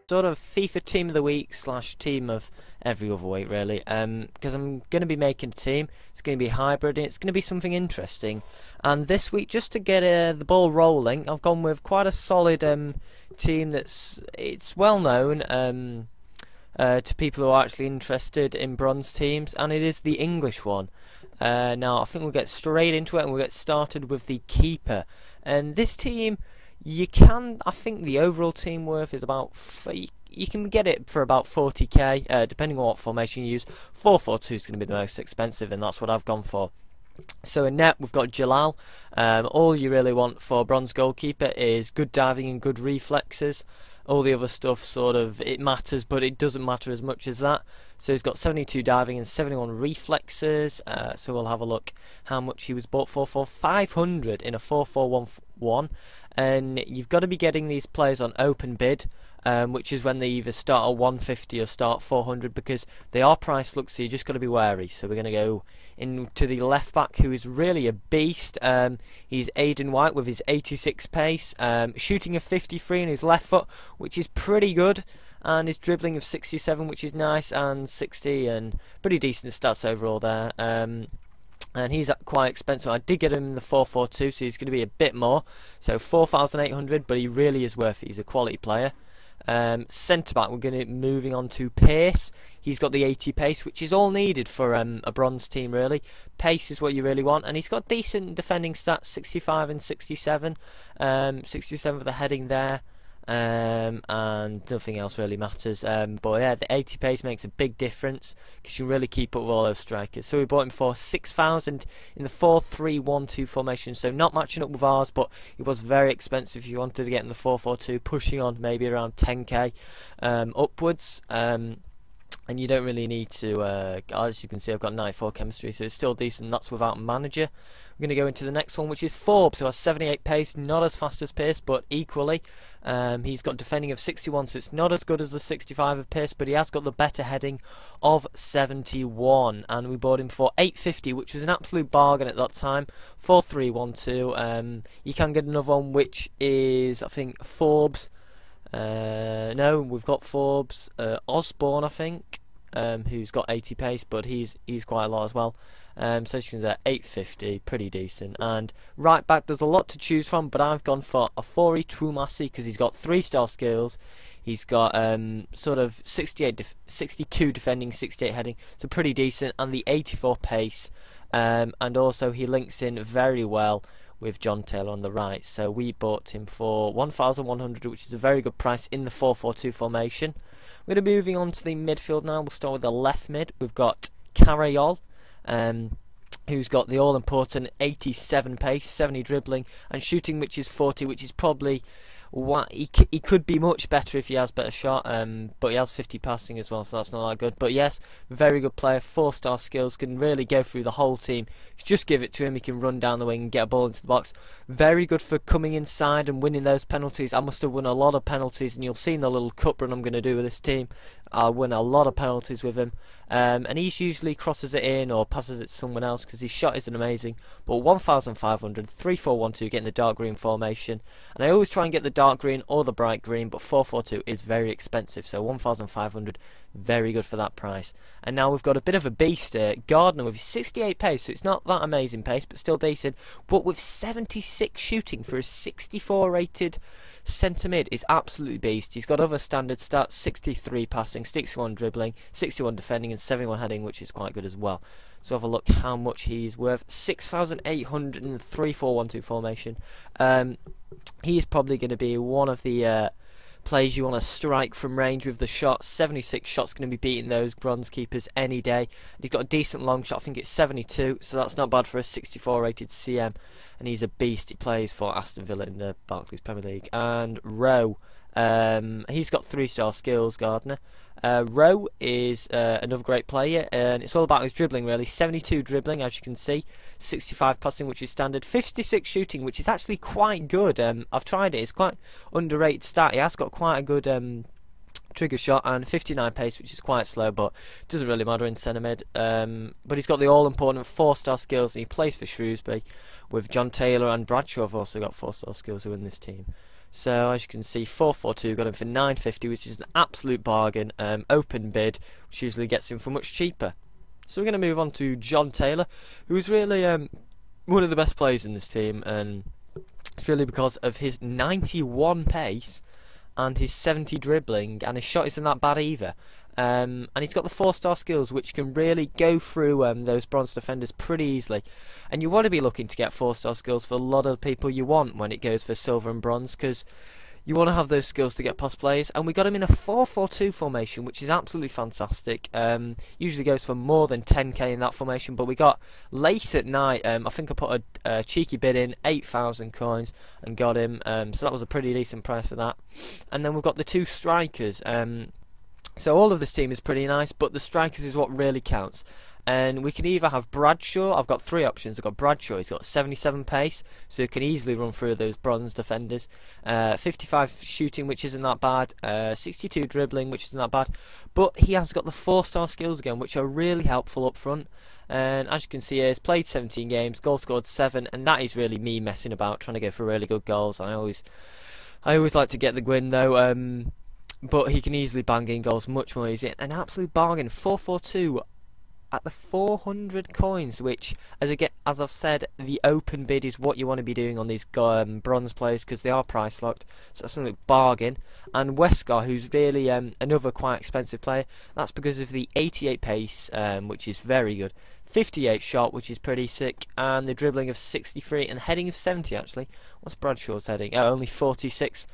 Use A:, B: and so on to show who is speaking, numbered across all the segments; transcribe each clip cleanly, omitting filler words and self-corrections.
A: sort of FIFA team of the week / team of every other week really, because I'm going to be making a team. It's going to be hybrid and it's going to be something interesting. And this week, just to get the ball rolling, I've gone with quite a solid team it's well known to people who are actually interested in bronze teams, and it is the English one. Now I think we'll get straight into it and we'll get started with the keeper. And this team, I think the overall team worth is about, you can get it for about 40k, depending on what formation you use. 4-4-2 is going to be the most expensive, and that's what I've gone for. So in net we've got Jalal. All you really want for a bronze goalkeeper is good diving and good reflexes. All the other stuff sort of, it matters, but it doesn't matter as much as that. So he's got 72 diving and 71 reflexes. So we'll have a look how much he was bought for 500 in a 4-4-1-1. And you've got to be getting these players on open bid, which is when they either start at 150 or start 400, because they are price look, so you just got to be wary. So we're going to go into the left back, who is really a beast. He's Aiden White with his 86 pace, shooting of 53 in his left foot, which is pretty good, and his dribbling of 67, which is nice, and 60, and pretty decent stats overall there. And he's quite expensive. I did get him in the 4-4-2, so he's going to be a bit more. So 4,800, but he really is worth it. He's a quality player. Centre back, we're going to moving on to Pace. He's got the 80 pace, which is all needed for a bronze team really. Pace is what you really want, and he's got decent defending stats, 65 and 67. 67 for the heading there. And nothing else really matters. But yeah, the 80 pace makes a big difference because you can really keep up with all those strikers. So we bought him for 6,000 in the 4-3-1-2 formation. So not matching up with ours, but it was very expensive if you wanted to get in the 4-4-2, pushing on maybe around 10k upwards. And you don't really need to, as you can see I've got 94 chemistry, so it's still decent. That's without a manager. We're going to go into the next one, which is Forbes, who has 78 pace, not as fast as Pierce, but equally. He's got defending of 61, so it's not as good as the 65 of Pierce, but he has got the better heading of 71. And we bought him for 850, which was an absolute bargain at that time. 4-3-1-2. You can get another one, which is, I think, Forbes. No, we've got Forbes, Osborne, I think, who's got 80 pace, but he's quite a lot as well. So as you can see, 850, pretty decent. And right back, there's a lot to choose from, but I've gone for a Afori Twumasi because he's got 3-star skills. He's got sort of 62 defending, 68 heading, so pretty decent, and the 84 pace. And also he links in very well with John Taylor on the right. So we bought him for 1,100, which is a very good price in the 4-4-2 formation. We're going to be moving on to the midfield now. We'll start with the left mid. We've got Carayol, who's got the all-important 87 pace, 70 dribbling, and shooting, which is 40, which is probably what he could be much better if he has better shot, but he has 50 passing as well, so that's not that good. But yes, very good player, 4-star skills, can really go through the whole team. Just give it to him, he can run down the wing and get a ball into the box. Very good for coming inside and winning those penalties. I must have won a lot of penalties, and you'll see in the little cup run I'm going to do with this team, I'll win a lot of penalties with him. And he's usually crosses it in or passes it to someone else because his shot isn't amazing. But 1,500, 3-4-1-2, getting the dark green formation. And I always try and get the dark green or the bright green, but 4-4-2 is very expensive, so 1,500, very good for that price. And now we've got a bit of a beast, Gardner with his 68 pace, so it's not that amazing pace, but still decent, but with 76 shooting for a 64 rated centre mid is absolutely beast. He's got other standard stats, 63 passing, 61 dribbling, 61 defending, and 71 heading, which is quite good as well. So have a look how much he's worth. 6,800 in the 3-4-1-2 formation. He's probably going to be one of the players you want to strike from range with the shot. 76 shots, going to be beating those bronze keepers any day. And he's got a decent long shot, I think it's 72, so that's not bad for a 64 rated CM. And he's a beast. He plays for Aston Villa in the Barclays Premier League. And Rowe, he's got 3-star skills, Gardner. Rowe is another great player, and it's all about his dribbling really. 72 dribbling, as you can see, 65 passing, which is standard, 56 shooting, which is actually quite good. I've tried it, it's quite underrated stat. He has got quite a good trigger shot, and 59 pace, which is quite slow, but doesn't really matter in centre mid. But he's got the all-important 4-star skills, and he plays for Shrewsbury with John Taylor and Bradshaw have also got 4-star skills who in this team. So as you can see, 442 got him for 950, which is an absolute bargain. Open bid, which usually gets him for much cheaper. So we're going to move on to John Taylor, who is really one of the best players in this team, and it's really because of his 91 pace and his 70 dribbling, and his shot isn't that bad either. And he's got the 4-star skills, which can really go through those bronze defenders pretty easily. And you want to be looking to get 4-star skills for a lot of the people you want when it goes for silver and bronze, because you want to have those skills to get past players. And we got him in a 4-4-2 formation, which is absolutely fantastic. Usually goes for more than 10k in that formation, but we got late at night. I think I put a cheeky bid in, 8,000 coins, and got him. So that was a pretty decent price for that. And then we've got the 2 strikers. So all of this team is pretty nice, but the strikers is what really counts. And we can either have Bradshaw. I've got 3 options. I've got Bradshaw. He's got 77 pace, so he can easily run through those bronze defenders. 55 shooting, which isn't that bad. 62 dribbling, which isn't that bad. But he has got the 4-star skills again, which are really helpful up front. And as you can see here, he's played 17 games, goal scored 7, and that is really me messing about, trying to go for really good goals. I always like to get the win though. But he can easily bang in goals much more easy. An absolute bargain, 442 at the 400 coins, which, as I've said, the open bid is what you want to be doing on these bronze players, because they are price locked. So that's an absolute bargain. And Wesker, who's really another quite expensive player, that's because of the 88 pace, which is very good. 58 shot, which is pretty sick, and the dribbling of 63 and heading of 70 actually. What's Bradshaw's heading? Oh, only 46.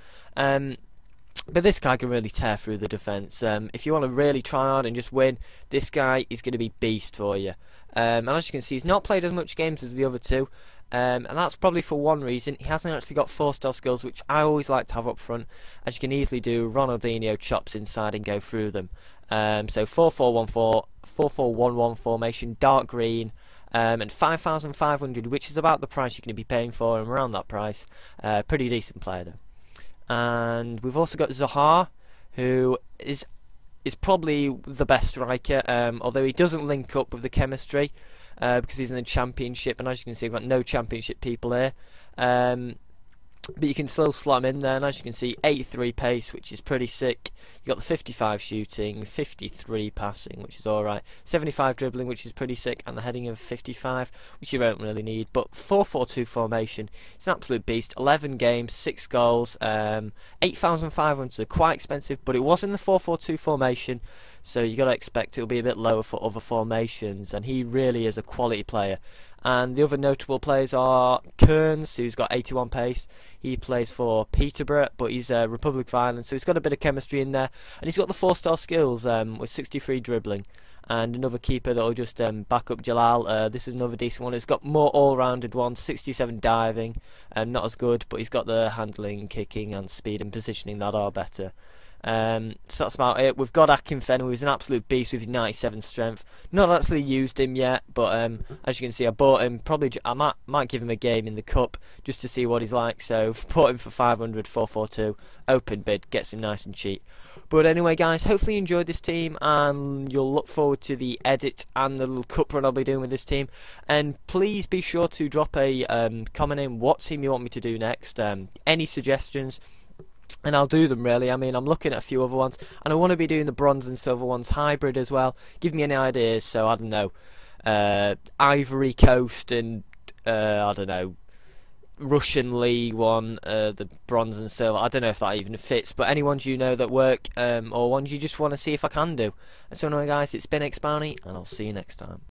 A: But this guy can really tear through the defence. If you want to really try hard and just win, this guy is going to be beast for you. And as you can see, he's not played as much games as the other 2. And that's probably for one reason. He hasn't actually got 4-star skills, which I always like to have up front. As you can easily do, Ronaldinho chops inside and go through them. So 4-4-1-4, 4-4-1-1 formation, dark green. And 5,500, which is about the price you're going to be paying for him, around that price. Pretty decent player though. And we've also got Zaha, who is probably the best striker, although he doesn't link up with the chemistry because he's in the championship, and as you can see, we've got no championship people here. But you can still slot him in there, and as you can see, 83 pace, which is pretty sick. You got the 55 shooting, 53 passing, which is alright, 75 dribbling, which is pretty sick, and the heading of 55, which you don't really need. But 4-4-2 formation, it's an absolute beast. 11 games, 6 goals, 8,500, so quite expensive, but it was in the 4-4-2 formation, so you got to expect it'll be a bit lower for other formations, and he really is a quality player. And the other notable players are Kearns, who's got 81 pace. He plays for Peterborough, but he's Republic of Ireland, so he's got a bit of chemistry in there. And he's got the 4-star skills with 63 dribbling. And another keeper that will just back up Jalal. This is another decent one. It's got more all-rounded ones, 67 diving. Not as good, but he's got the handling, kicking, and speed and positioning that are better. So that's about it. We've got Akinfenwa, who's an absolute beast with his 97 strength. Not actually used him yet, but as you can see, I bought him. Probably I might give him a game in the cup just to see what he's like. So bought him for 500, 442. Open bid, gets him nice and cheap. But anyway, guys, hopefully you enjoyed this team, and you'll look forward to the edit and the little cup run I'll be doing with this team. And please be sure to drop a comment in what team you want me to do next. Any suggestions, and I'll do them really. I mean, I'm looking at a few other ones, and I want to be doing the bronze and silver ones hybrid as well. Give me any ideas. So I don't know, Ivory Coast and I don't know, Russian League one, the bronze and silver. I don't know if that even fits, but any ones you know that work, or ones you just want to see if I can do. And so anyway, guys, it's been Xbownayy, and I'll see you next time.